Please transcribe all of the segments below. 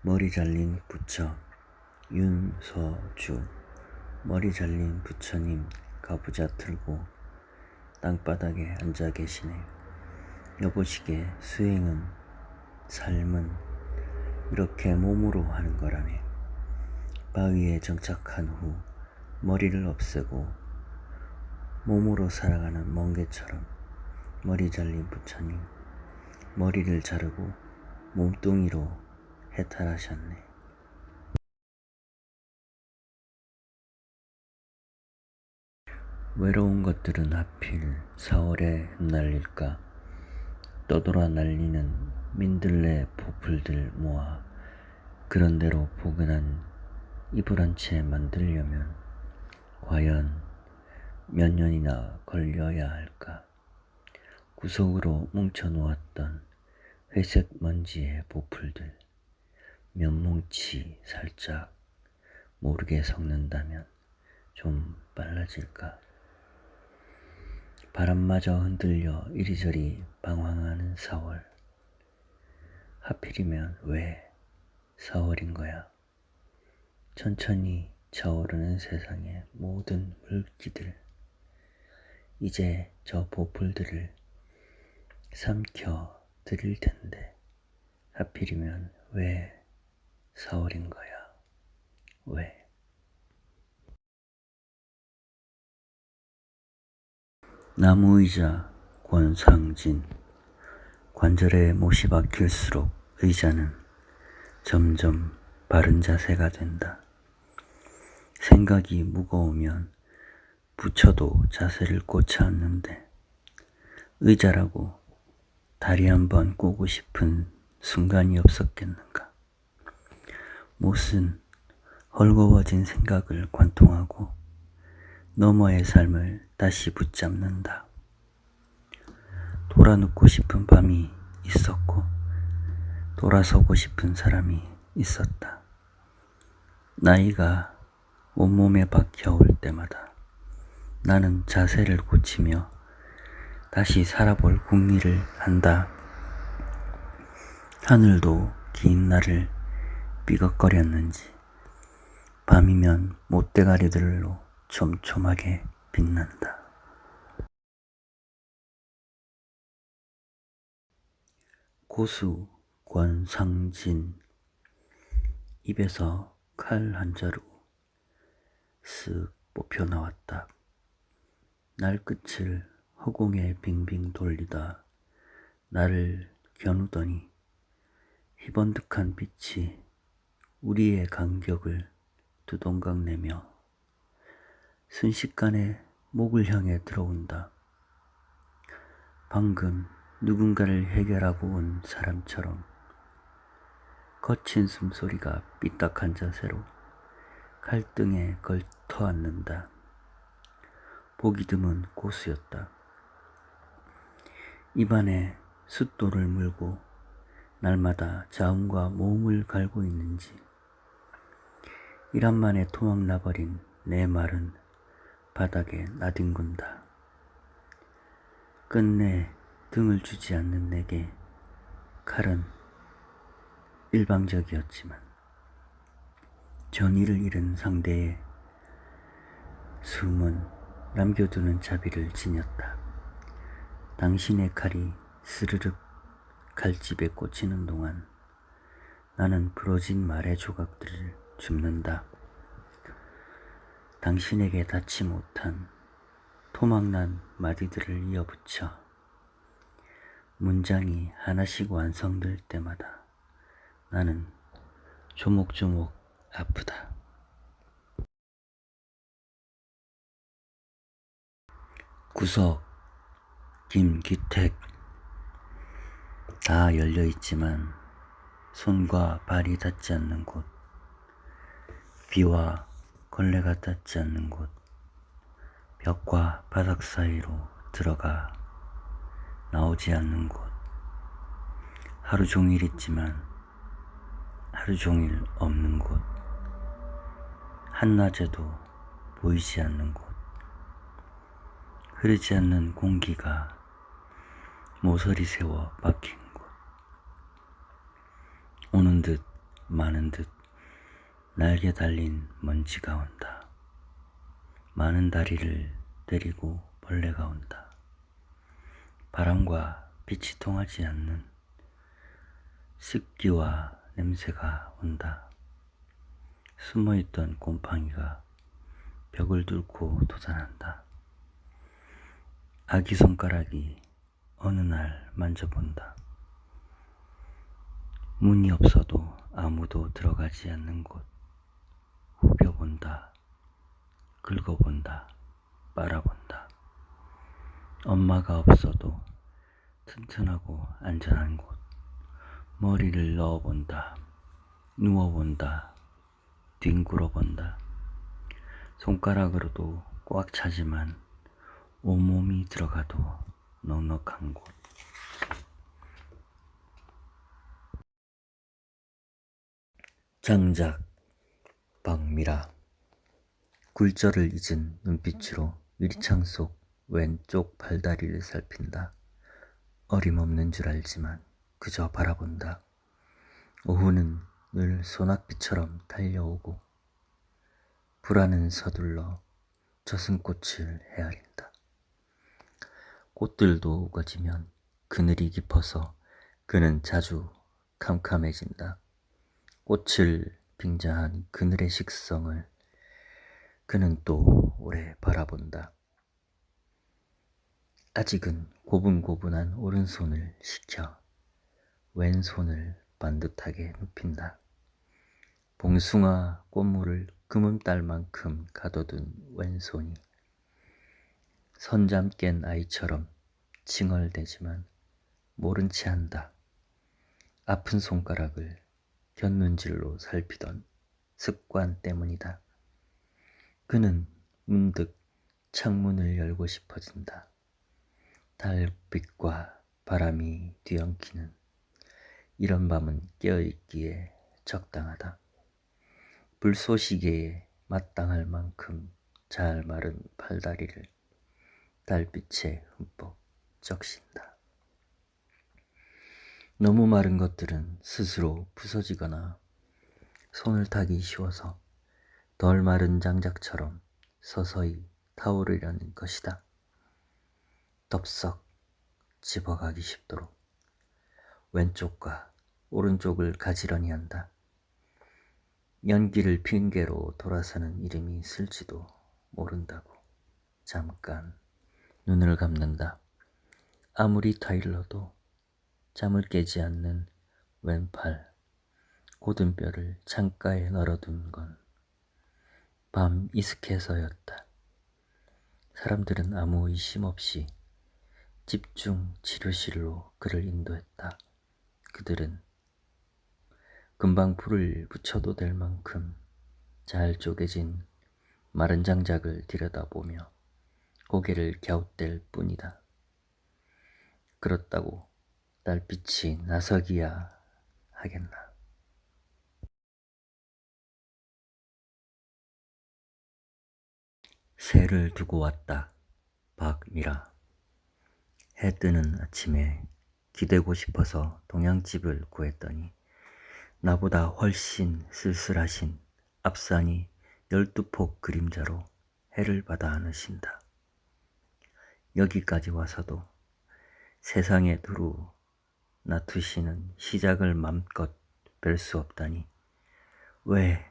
머리 잘린 부처 윤서주. 머리 잘린 부처님 가부좌 틀고 땅바닥에 앉아 계시네. 여보시게 수행은 삶은 이렇게 몸으로 하는 거라네. 바위에 정착한 후 머리를 없애고 몸으로 살아가는 멍게처럼 머리 잘린 부처님 머리를 자르고 몸뚱이로 해탈하셨네. 외로운 것들은 하필 4월에 흩날릴까. 떠돌아 날리는 민들레 보풀들 모아 그런대로 포근한 이불 한 채 만들려면 과연 몇 년이나 걸려야 할까. 구석으로 뭉쳐놓았던 회색 먼지의 보풀들 몇 뭉치 살짝 모르게 섞는다면 좀 빨라질까. 바람마저 흔들려 이리저리 방황하는 4월. 하필이면 왜 4월인 거야. 천천히 차오르는 세상의 모든 물기들. 이제 저 보풀들을 삼켜 드릴 텐데 하필이면 왜 4월인 거야. 왜? 나무의자 권상진. 관절에 못이 박힐수록 의자는 점점 바른 자세가 된다. 생각이 무거우면 부처도 자세를 꽂지 않는데 의자라고 다리 한번 꼬고 싶은 순간이 없었겠는가. 못은 헐거워진 생각을 관통하고 너머의 삶을 다시 붙잡는다. 돌아눕고 싶은 밤이 있었고 돌아서고 싶은 사람이 있었다. 나이가 온몸에 박혀올 때마다 나는 자세를 고치며 다시 살아볼 궁리를 한다. 하늘도 긴 날을 삐걱거렸는지 밤이면 못대가리들로 촘촘하게 빛난다. 고수 권상진. 입에서 칼 한 자루 쓱 뽑혀 나왔다. 날끝을 허공에 빙빙 돌리다 나를 겨누더니 희번득한 빛이 우리의 간격을 두동강 내며 순식간에 목을 향해 들어온다. 방금 누군가를 해결하고 온 사람처럼 거친 숨소리가 삐딱한 자세로 칼등에 걸터앉는다. 보기 드문 고수였다. 입안에 숫돌을 물고 날마다 자음과 모음을 갈고 있는지 이란만에 토막 나버린 내 말은 바닥에 나뒹군다. 끝내 등을 주지 않는 내게 칼은 일방적이었지만 전의를 잃은 상대의 숨은 남겨두는 자비를 지녔다. 당신의 칼이 스르륵 칼집에 꽂히는 동안 나는 부러진 말의 조각들을 줍는다. 당신에게 닿지 못한 토막난 마디들을 이어붙여 문장이 하나씩 완성될 때마다 나는 조목조목 아프다. 구석 김기택. 다 열려있지만 손과 발이 닿지 않는 곳, 비와 걸레가 닿지 않는 곳, 벽과 바닥 사이로 들어가 나오지 않는 곳, 하루 종일 있지만 하루 종일 없는 곳, 한낮에도 보이지 않는 곳, 흐르지 않는 공기가 모서리 세워 박힌 곳, 오는 듯 많은 듯 날개 달린 먼지가 온다. 많은 다리를 데리고 벌레가 온다. 바람과 빛이 통하지 않는 습기와 냄새가 온다. 숨어있던 곰팡이가 벽을 뚫고 도전한다. 아기 손가락이 어느 날 만져본다. 문이 없어도 아무도 들어가지 않는 곳. 후벼본다. 긁어본다. 빨아본다. 엄마가 없어도 튼튼하고 안전한 곳. 머리를 넣어본다. 누워본다. 뒹굴어본다. 손가락으로도 꽉 차지만 온몸이 들어가도 넉넉한 곳. 장작 박미라. 굴절을 잊은 눈빛으로 유리창 속 왼쪽 팔다리를 살핀다. 어림없는 줄 알지만 그저 바라본다. 오후는 늘 소낙비처럼 달려오고 불안은 서둘러 젖은 꽃을 헤아린다. 꽃들도 우거지면 그늘이 깊어서 그는 자주 캄캄해진다. 꽃을 빙자한 그늘의 식성을 그는 또 오래 바라본다. 아직은 고분고분한 오른손을 식혀 왼손을 반듯하게 눕힌다. 봉숭아 꽃물을 금음딸만큼 가둬둔 왼손이 선잠 깬 아이처럼 칭얼대지만 모른 채 한다. 아픈 손가락을 곁눈질로 살피던 습관 때문이다. 그는 문득 창문을 열고 싶어진다. 달빛과 바람이 뒤엉키는 이런 밤은 깨어있기에 적당하다. 불쏘시개에 마땅할 만큼 잘 마른 팔다리를 달빛에 흠뻑 적신다. 너무 마른 것들은 스스로 부서지거나 손을 타기 쉬워서 덜 마른 장작처럼 서서히 타오르려는 것이다. 덥석 집어가기 쉽도록 왼쪽과 오른쪽을 가지런히 한다. 연기를 핑계로 돌아서는 이름이 있을지도 모른다고 잠깐 눈을 감는다. 아무리 타일러도 잠을 깨지 않는 왼팔 고든 뼈를 창가에 널어둔 건 밤 이슥해서였다. 사람들은 아무 의심 없이 집중 치료실로 그를 인도했다. 그들은 금방 불을 붙여도 될 만큼 잘 쪼개진 마른 장작을 들여다보며 고개를 갸웃댈 뿐이다. 그렇다고 달빛이 나서기야 하겠나. 새를 두고 왔다. 박미라. 해 뜨는 아침에 기대고 싶어서 동양집을 구했더니 나보다 훨씬 쓸쓸하신 앞산이 12폭 그림자로 해를 받아 안으신다. 여기까지 와서도 세상에 두루 나투시는 시작을 맘껏 뵐 수 없다니 왜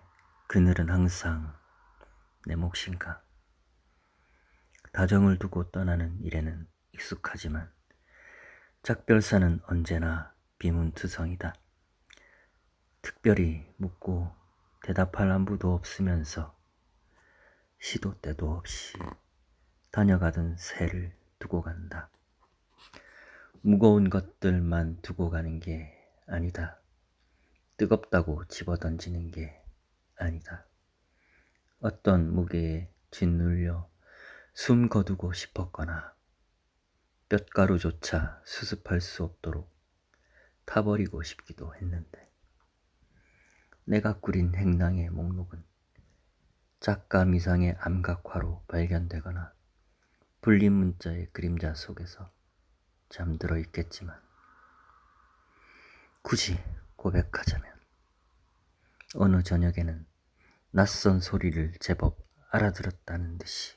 그늘은 항상 내 몫인가. 다정을 두고 떠나는 일에는 익숙하지만 작별사는 언제나 비문투성이다. 특별히 묻고 대답할 안부도 없으면서 시도 때도 없이 다녀가던 새를 두고 간다. 무거운 것들만 두고 가는 게 아니다. 뜨겁다고 집어던지는 게 아니다. 어떤 무게에 짓눌려 숨 거두고 싶었거나 뼛가루조차 수습할 수 없도록 타버리고 싶기도 했는데 내가 꾸린 행랑의 목록은 작가 미상의 암각화로 발견되거나 불린 문자의 그림자 속에서 잠들어 있겠지만 굳이 고백하자면 어느 저녁에는 낯선 소리를 제법 알아들었다는 듯이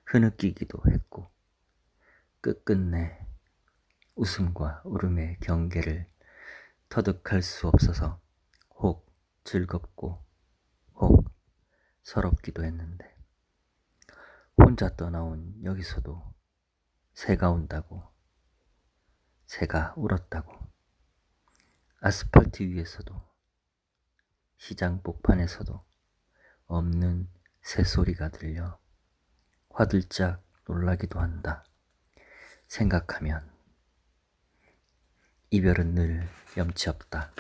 흐느끼기도 했고 끝끝내 웃음과 울음의 경계를 터득할 수 없어서 혹 즐겁고 혹 서럽기도 했는데 혼자 떠나온 여기서도 새가 운다고 새가 울었다고 아스팔트 위에서도 시장 복판에서도 없는 새소리가 들려 화들짝 놀라기도 한다. 생각하면 이별은 늘 염치 없다.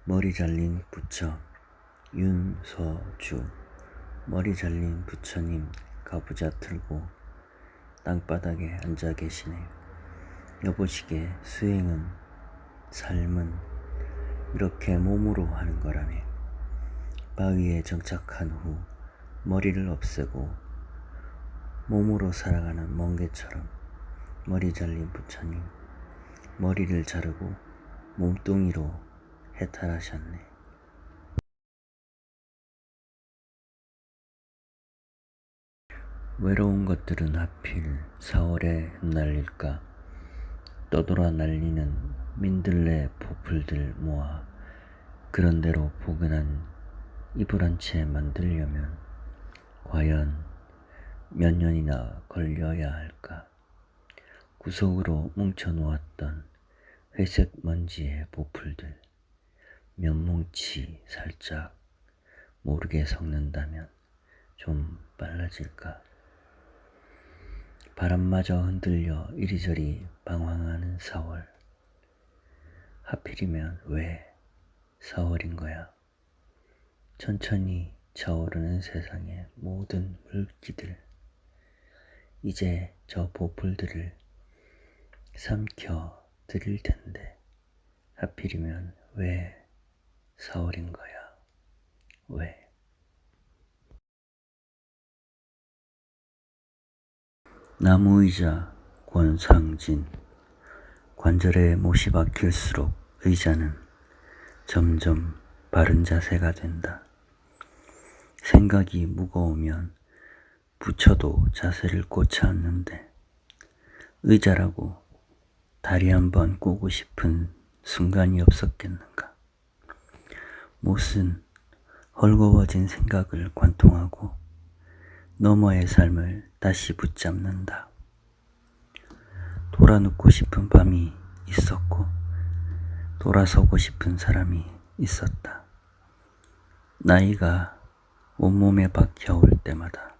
머리 잘린 부처 윤서주. 머리 잘린 부처님 가부좌 틀고 땅바닥에 앉아 계시네. 여보시게 수행은 삶은 이렇게 몸으로 하는 거라네. 바위에 정착한 후 머리를 없애고 몸으로 살아가는 멍게처럼 머리 잘린 부처님 머리를 자르고 몸뚱이로 해탈하셨네. 외로운 것들은 하필 4월에 흩날릴까. 떠돌아 날리는 민들레 보풀들 모아 그런대로 포근한 이불 한 채 만들려면 과연 몇 년이나 걸려야 할까. 구석으로 뭉쳐놓았던 회색 먼지의 보풀들 몇 뭉치 살짝 모르게 섞는다면 좀 빨라질까. 바람마저 흔들려 이리저리 방황하는 4월. 하필이면 왜 4월인 거야. 천천히 차오르는 세상의 모든 물기들. 이제 저 보풀들을 삼켜 드릴 텐데 하필이면 왜 4월인 거야. 왜? 나무의자 권상진. 관절에 못이 박힐수록 의자는 점점 바른 자세가 된다. 생각이 무거우면 부처도 자세를 고쳐 앉는데 의자라고 다리 한번 꼬고 싶은 순간이 없었겠는가. 못은 헐거워진 생각을 관통하고 너머의 삶을 다시 붙잡는다. 돌아눕고 싶은 밤이 있었고 돌아서고 싶은 사람이 있었다. 나이가 온몸에 박혀올 때마다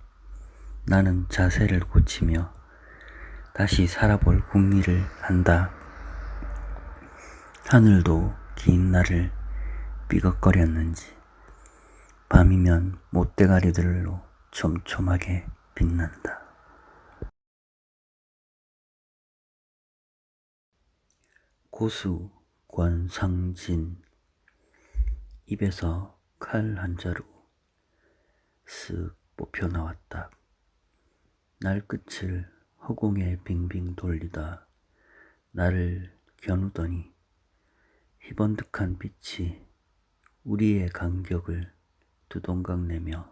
나는 자세를 고치며 다시 살아볼 궁리를 한다. 하늘도 긴 날을 삐걱거렸는지 밤이면 못대가리들로 촘촘하게 빛난다. 고수 권상진. 입에서 칼 한 자루 쓱 뽑혀 나왔다. 날 끝을 허공에 빙빙 돌리다 나를 겨누더니 희번득한 빛이 우리의 간격을 두동강 내며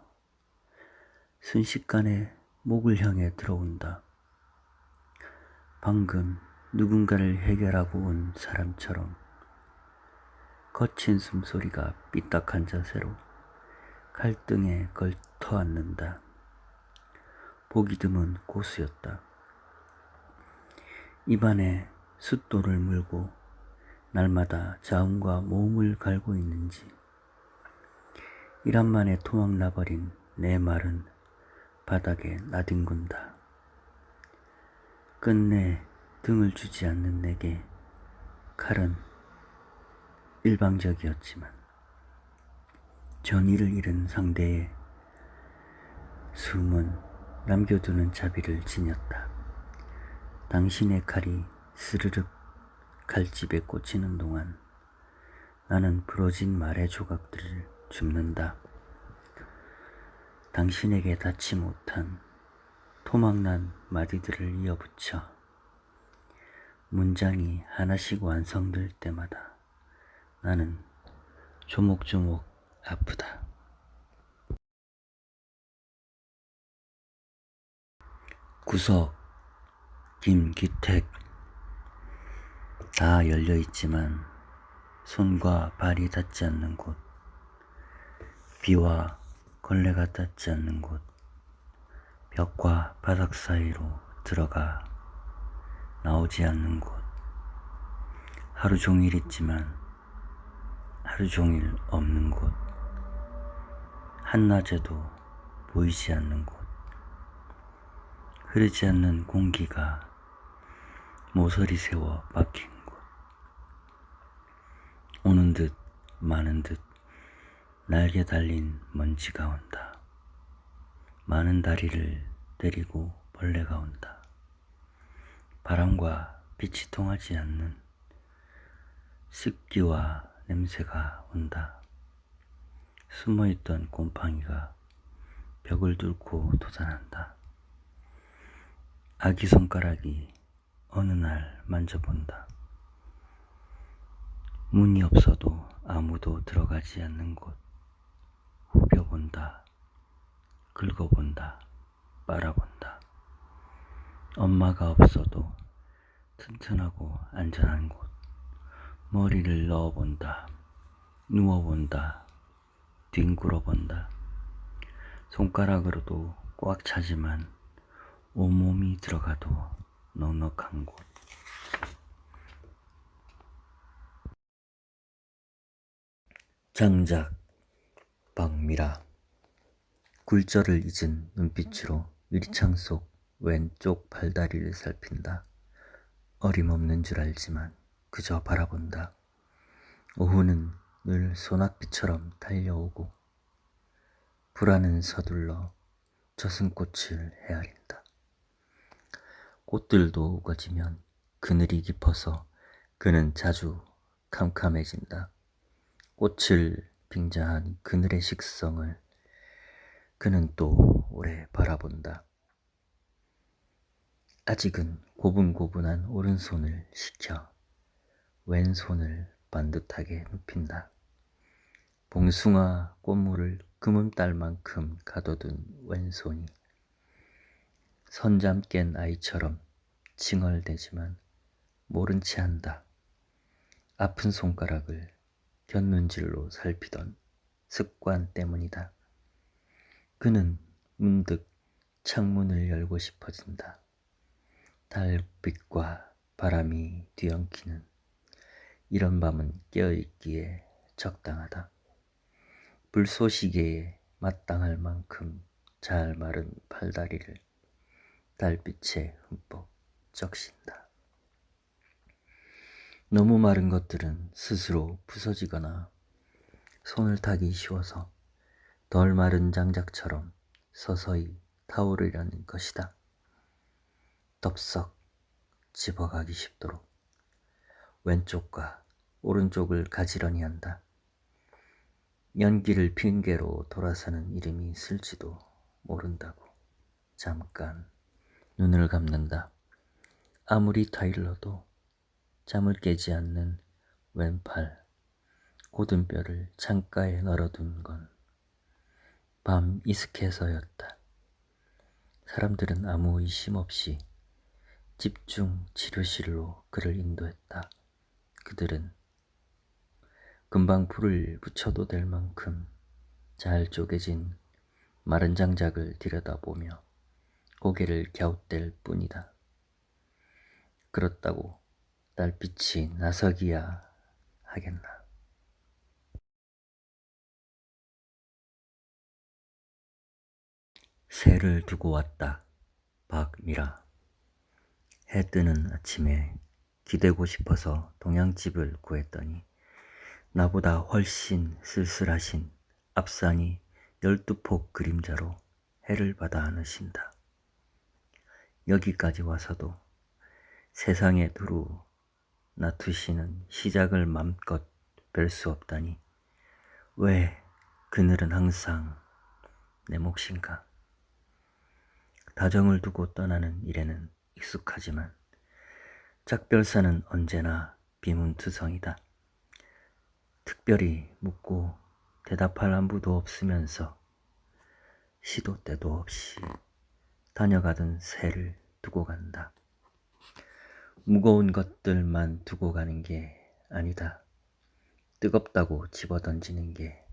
순식간에 목을 향해 들어온다. 방금 누군가를 해결하고 온 사람처럼 거친 숨소리가 삐딱한 자세로 칼등에 걸터 앉는다. 보기 드문 고수였다. 입안에 숫돌을 물고 날마다 자음과 모음을 갈고 있는지 이란만에 토막 나버린 내 말은 바닥에 나뒹군다. 끝내 등을 주지 않는 내게 칼은 일방적이었지만 전의를 잃은 상대의 숨은 남겨두는 자비를 지녔다. 당신의 칼이 스르륵 칼집에 꽂히는 동안 나는 부러진 말의 조각들을 줍는다. 당신에게 닿지 못한 토막난 마디들을 이어붙여 문장이 하나씩 완성될 때마다 나는 조목조목 아프다. 구석, 김기택 다 열려있지만 손과 발이 닿지 않는 곳, 비와 걸레가 닿지 않는 곳, 벽과 바닥 사이로 들어가 나오지 않는 곳, 하루 종일 있지만 하루 종일 없는 곳, 한낮에도 보이지 않는 곳, 흐르지 않는 공기가 모서리 세워 박힌 곳, 오는 듯 마는 듯 날개 달린 먼지가 온다. 많은 다리를 데리고 벌레가 온다. 바람과 빛이 통하지 않는 습기와 냄새가 온다. 숨어있던 곰팡이가 벽을 뚫고 돋아난다. 아기 손가락이 어느 날 만져본다. 문이 없어도 아무도 들어가지 않는 곳, 후벼본다. 긁어본다. 빨아본다. 엄마가 없어도 튼튼하고 안전한 곳, 머리를 넣어본다. 누워본다. 뒹굴어본다. 손가락으로도 꽉 차지만 온몸이 들어가도 넉넉한 곳. 장작, 박미라. 굴절을 잊은 눈빛으로 유리창 속 왼쪽 팔다리를 살핀다. 어림없는 줄 알지만 그저 바라본다. 오후는 늘 소낙비처럼 달려오고 불안은 서둘러 젖은 꽃을 헤아린다. 꽃들도 우거지면 그늘이 깊어서 그는 자주 캄캄해진다. 꽃을 빙자한 그늘의 식성을 그는 또 오래 바라본다. 아직은 고분고분한 오른손을 식혀 왼손을 반듯하게 눕힌다. 봉숭아 꽃물을 금음딸만큼 가둬둔 왼손이 선잠 깬 아이처럼 칭얼대지만 모른 채 한다. 아픈 손가락을 곁눈질로 살피던 습관 때문이다. 그는 문득 창문을 열고 싶어진다. 달빛과 바람이 뒤엉키는 이런 밤은 깨어있기에 적당하다. 불쏘시개에 마땅할 만큼 잘 마른 팔다리를 달빛에 흠뻑 적신다. 너무 마른 것들은 스스로 부서지거나 손을 타기 쉬워서 덜 마른 장작처럼 서서히 타오르려는 것이다. 덥석 집어가기 쉽도록 왼쪽과 오른쪽을 가지런히 한다. 연기를 핑계로 돌아서는 이름이 있을지도 모른다고 잠깐 눈을 감는다. 아무리 타일러도 잠을 깨지 않는 왼팔, 고든 뼈를 창가에 널어둔 건 밤 이슥해서였다. 사람들은 아무 의심 없이 집중 치료실로 그를 인도했다. 그들은 금방 불을 붙여도 될 만큼 잘 쪼개진 마른 장작을 들여다보며 고개를 갸웃댈 뿐이다. 그렇다고 달빛이 나서기야 하겠나. 새를 두고 왔다. 박미라. 해 뜨는 아침에 기대고 싶어서 동양집을 구했더니 나보다 훨씬 쓸쓸하신 앞산이 12폭 그림자로 해를 받아 안으신다. 여기까지 와서도 세상에 두루 나투시는 시작을 맘껏 뵐 수 없다니 왜 그늘은 항상 내 몫인가. 다정을 두고 떠나는 일에는 익숙하지만 작별사는 언제나 비문투성이다. 특별히 묻고 대답할 안부도 없으면서 시도 때도 없이 다녀가던 새를 두고 간다. 무거운 것들만 두고 가는 게 아니다. 뜨겁다고 집어던지는 게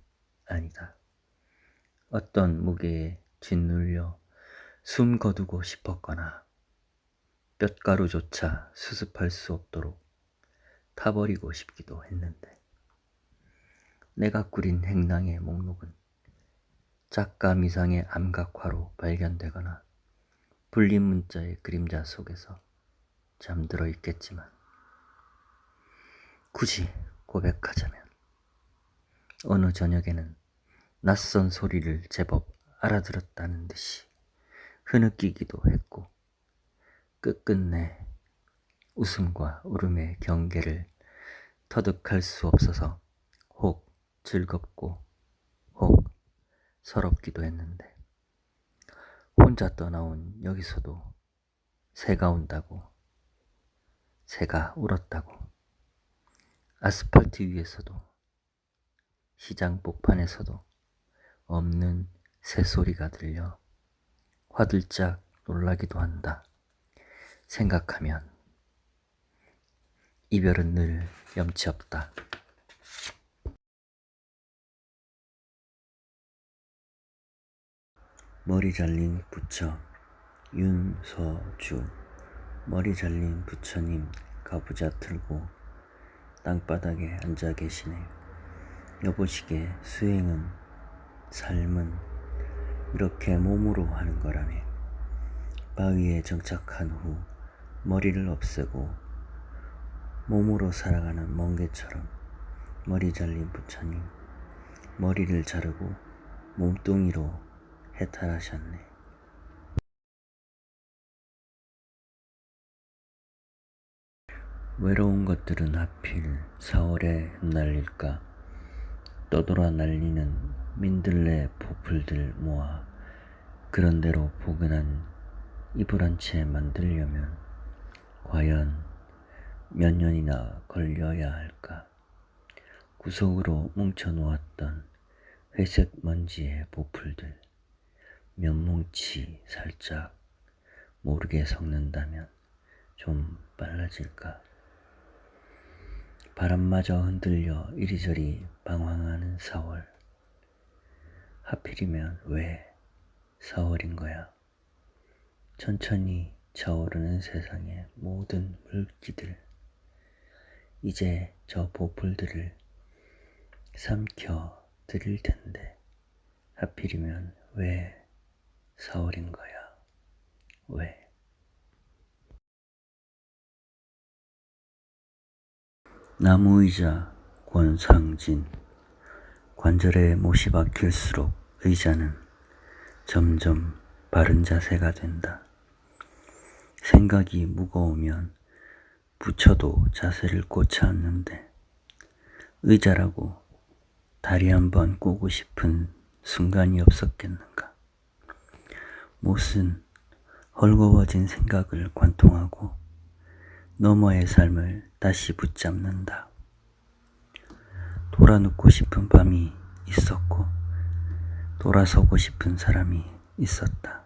아니다. 어떤 무게에 짓눌려 숨 거두고 싶었거나 뼛가루조차 수습할 수 없도록 타버리고 싶기도 했는데 내가 꾸린 행랑의 목록은 작가 미상의 암각화로 발견되거나 불린 문자의 그림자 속에서 잠들어 있겠지만 굳이 고백하자면 어느 저녁에는 낯선 소리를 제법 알아들었다는 듯이 흐느끼기도 했고 끝끝내 웃음과 울음의 경계를 터득할 수 없어서 혹 즐겁고 혹 서럽기도 했는데 혼자 떠나온 여기서도 새가 운다고 새가 울었다고 아스팔트 위에서도 시장 복판에서도 없는 새소리가 들려 화들짝 놀라기도 한다. 생각하면 이별은 늘 염치 없다. 머리 잘린 부처 윤서주. 머리 잘린 부처님 가부좌 틀고 땅바닥에 앉아 계시네. 여보시게 수행은 삶은 이렇게 몸으로 하는 거라네. 바위에 정착한 후 머리를 없애고 몸으로 살아가는 멍게처럼 머리 잘린 부처님 머리를 자르고 몸뚱이로 해탈하셨네. 외로운 것들은 하필 4월에 흩날릴까. 떠돌아 날리는 민들레 보풀들 모아 그런대로 포근한 이불 한 채 만들려면 과연 몇 년이나 걸려야 할까. 구석으로 뭉쳐놓았던 회색 먼지의 보풀들 몇 뭉치 살짝 모르게 섞는다면 좀 빨라질까. 바람마저 흔들려 이리저리 방황하는 4월. 하필이면 왜 4월인 거야. 천천히 차오르는 세상의 모든 물기들. 이제 저 보풀들을 삼켜 드릴 텐데 하필이면 왜 4월인 거야. 왜? 나무의자 권상진. 관절에 못이 박힐수록 의자는 점점 바른 자세가 된다. 생각이 무거우면 부처도 자세를 꽂혀 앉는데 의자라고 다리 한번 꼬고 싶은 순간이 없었겠는가. 못은 헐거워진 생각을 관통하고 너머의 삶을 다시 붙잡는다. 돌아눕고 싶은 밤이 있었고 돌아서고 싶은 사람이 있었다.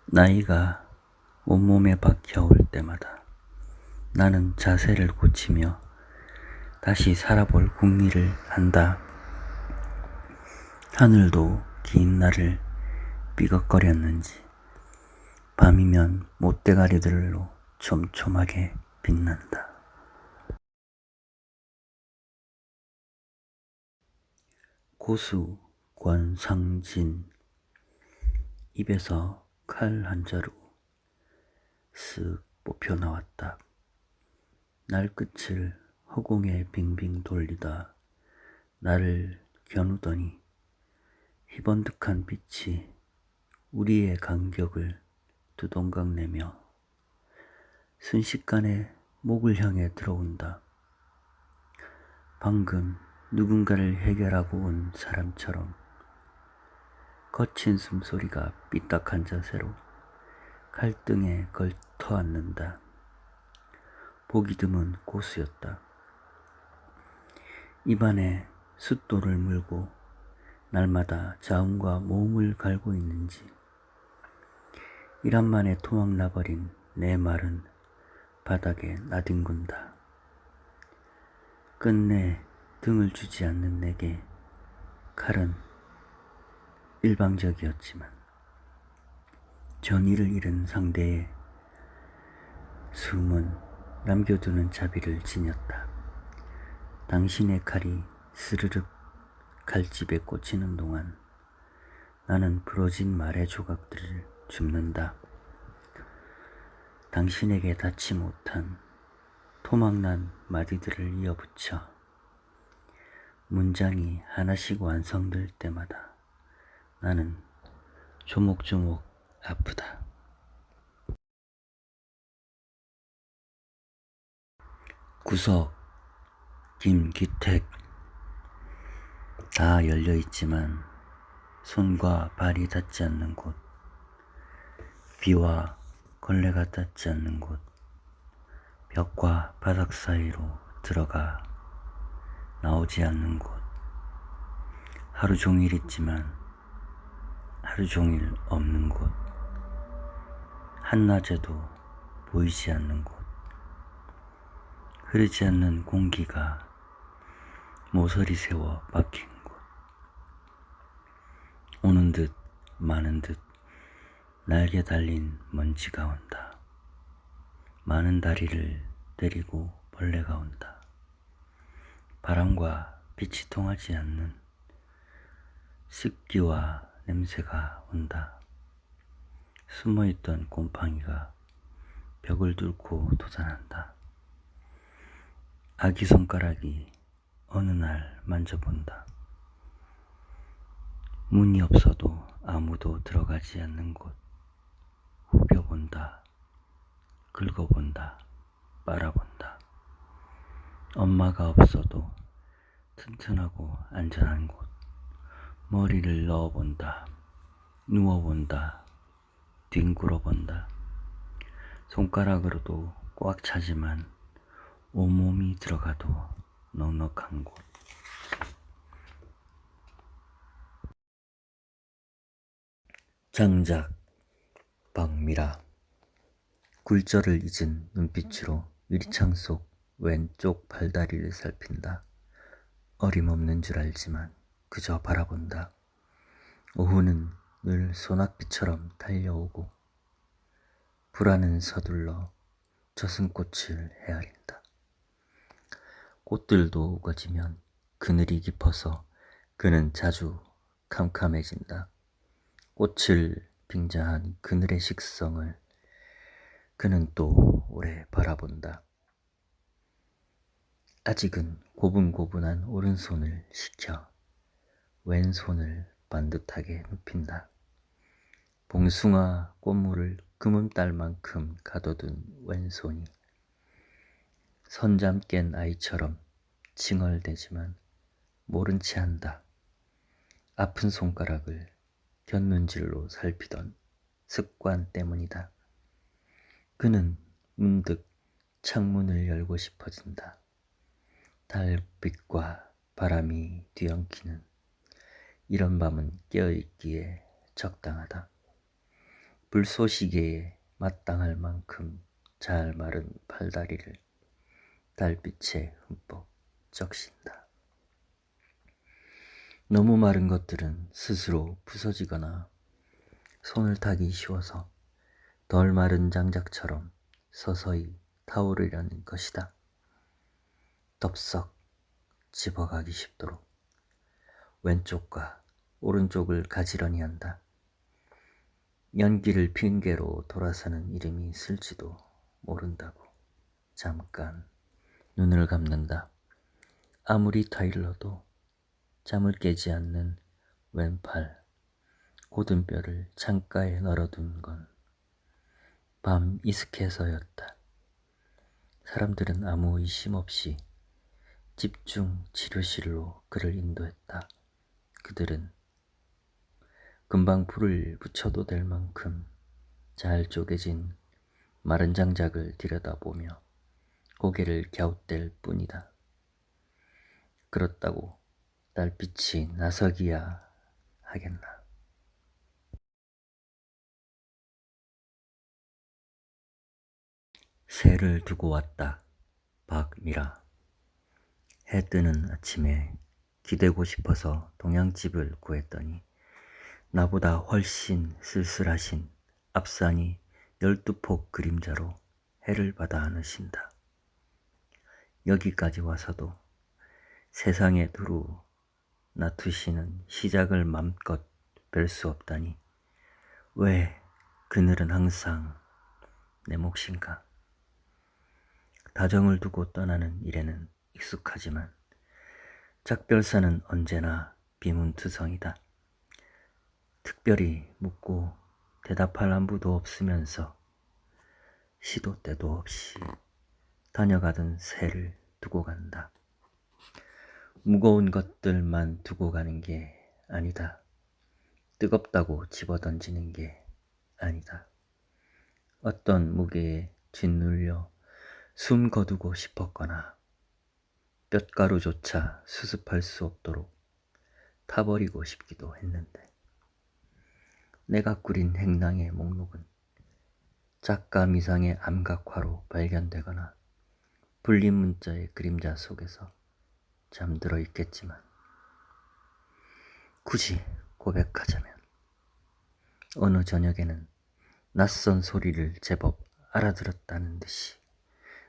나이가 온몸에 박혀올 때마다 나는 자세를 고치며 다시 살아볼 궁리를 한다. 하늘도 긴 날을 삐걱거렸는지 밤이면 못대가리들로 촘촘하게 빛난다. 고수 권상진. 입에서 칼 한 자루 쓱 뽑혀 나왔다. 날끝을 허공에 빙빙 돌리다 나를 겨누더니 희번득한 빛이 우리의 간격을 두동강 내며 순식간에 목을 향해 들어온다. 방금 누군가를 해결하고 온 사람처럼 거친 숨소리가 삐딱한 자세로 칼등에 걸터 앉는다. 보기 드문 고수였다. 입안에 숫돌을 물고 날마다 자웅과 모음을 갈고 있는지 이란만에 토막 나버린 내 말은 바닥에 나뒹군다. 끝내 등을 주지 않는 내게 칼은 일방적이었지만 전의를 잃은 상대의 숨은 남겨두는 자비를 지녔다. 당신의 칼이 스르륵 칼집에 꽂히는 동안 나는 부러진 말의 조각들을 줍는다. 당신에게 닿지 못한 토막난 마디들을 이어붙여 문장이 하나씩 완성될 때마다 나는 조목조목 아프다. 구석, 김기택. 다 열려있지만 손과 발이 닿지 않는 곳, 비와 걸레가 닿지 않는 곳, 벽과 바닥 사이로 들어가 나오지 않는 곳, 하루 종일 있지만 하루 종일 없는 곳, 한낮에도 보이지 않는 곳, 흐르지 않는 공기가 모서리 세워 박힌 곳, 오는 듯 마는 듯 날개 달린 먼지가 온다. 많은 다리를 데리고 벌레가 온다. 바람과 빛이 통하지 않는 습기와 냄새가 온다. 숨어있던 곰팡이가 벽을 뚫고 도전한다. 아기 손가락이 어느 날 만져본다. 문이 없어도 아무도 들어가지 않는 곳, 후벼본다, 긁어본다, 빨아본다. 엄마가 없어도 튼튼하고 안전한 곳, 머리를 넣어본다, 누워본다, 뒹굴어본다. 손가락으로도 꽉 차지만 온몸이 들어가도 넉넉한 곳. 장작, 박미라. 굴절을 잊은 눈빛으로 유리창 속 왼쪽 팔다리를 살핀다. 어림없는 줄 알지만 그저 바라본다. 오후는 늘 소낙비처럼 달려오고 불안은 서둘러 젖은 꽃을 헤아린다. 꽃들도 우거지면 그늘이 깊어서 그는 자주 캄캄해진다. 꽃을 빙자한 그늘의 식성을 그는 또 오래 바라본다. 아직은 고분고분한 오른손을 식혀 왼손을 반듯하게 눕힌다. 봉숭아 꽃물을 금음딸만큼 가둬둔 왼손이 선잠 깬 아이처럼 칭얼대지만 모른 채 한다. 아픈 손가락을 곁눈질로 살피던 습관 때문이다. 그는 문득 창문을 열고 싶어진다. 달빛과 바람이 뒤엉키는 이런 밤은 깨어있기에 적당하다. 불쏘시개에 마땅할 만큼 잘 마른 팔다리를 달빛에 흠뻑 적신다. 너무 마른 것들은 스스로 부서지거나 손을 타기 쉬워서 덜 마른 장작처럼 서서히 타오르려는 것이다. 덥석 집어가기 쉽도록 왼쪽과 오른쪽을 가지런히 한다. 연기를 핑계로 돌아서는 이름이 있을지도 모른다고 잠깐 눈을 감는다. 아무리 타일러도 잠을 깨지 않는 왼팔, 고든 뼈를 창가에 널어둔 건 밤 이슥해서였다. 사람들은 아무 의심 없이 집중 치료실로 그를 인도했다. 그들은 금방 불을 붙여도 될 만큼 잘 쪼개진 마른 장작을 들여다보며 고개를 갸웃댈 뿐이다. 그렇다고 달빛이 나서기야 하겠나. 새를 두고 왔다. 박미라. 해 뜨는 아침에 기대고 싶어서 동양집을 구했더니 나보다 훨씬 쓸쓸하신 앞산이 12폭 그림자로 해를 받아 안으신다. 여기까지 와서도 세상에 두루 놔두시는 시작을 맘껏 뵐 수 없다니 왜 그늘은 항상 내 몫인가. 다정을 두고 떠나는 일에는 익숙하지만 작별사는 언제나 비문투성이다. 특별히 묻고 대답할 안부도 없으면서 시도 때도 없이 다녀가던 새를 두고 간다. 무거운 것들만 두고 가는 게 아니다. 뜨겁다고 집어던지는 게 아니다. 어떤 무게에 짓눌려 숨 거두고 싶었거나 뼛가루조차 수습할 수 없도록 타버리고 싶기도 했는데 내가 꾸린 행랑의 목록은 작가 미상의 암각화로 발견되거나 불린 문자의 그림자 속에서 잠들어 있겠지만 굳이 고백하자면 어느 저녁에는 낯선 소리를 제법 알아들었다는 듯이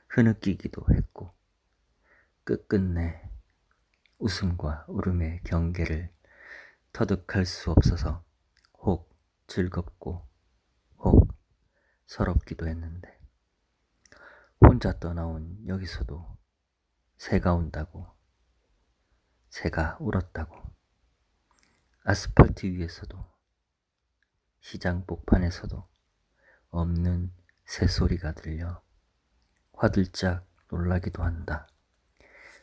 흐느끼기도 했고 끝끝내 웃음과 울음의 경계를 터득할 수 없어서 혹 즐겁고 혹 서럽기도 했는데 혼자 떠나온 여기서도 새가 운다고, 새가 울었다고, 아스팔트 위에서도 시장 복판에서도 없는 새소리가 들려 화들짝 놀라기도 한다.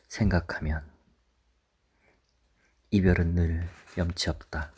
생각하면 이별은 늘 염치 없다.